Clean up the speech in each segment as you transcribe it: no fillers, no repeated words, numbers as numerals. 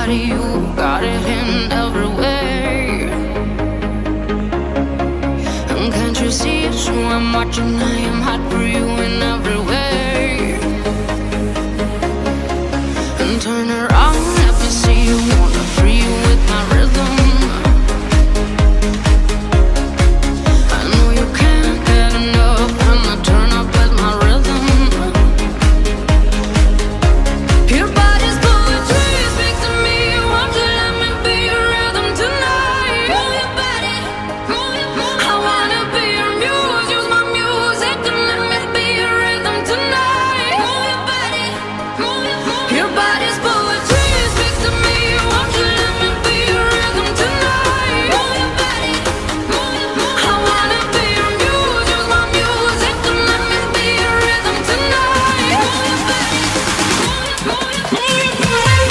body, you got it in every way. And can't you see it's who I'm watching? I am hot for you in every way. And turn around, let me see you. Wanna free you with my rhythm. I know you can't get enough when I turn up with my rhythm. Your body's poetry, speak to me. Won't you let me be your rhythm tonight? Move your body, move your body. I wanna be your muse, use my music and let me be your rhythm tonight. Move your body, move your body. Your body's poetry, speak to me. Won't you let me be your rhythm tonight? Move your body, move your body. I wanna be your muse, use my music and let me be your rhythm tonight. Move your body, move your body.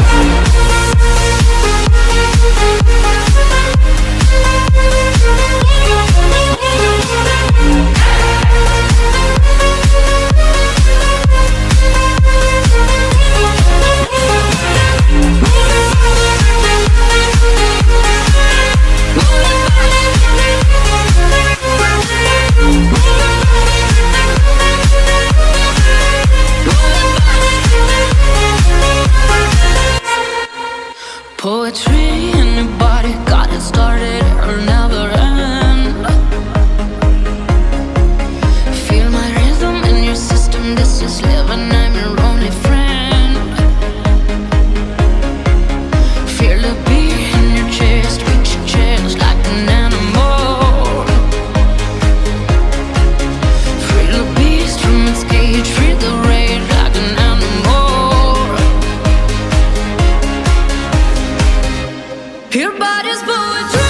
Poetry in your body, got it started, it'll never end. Feel my rhythm in your system, this is living, I'm your only friend. Feel the beat in your chest, reach your chest like an animal. Free the beast from its cage, free the rage like an animal. Your body's poetry.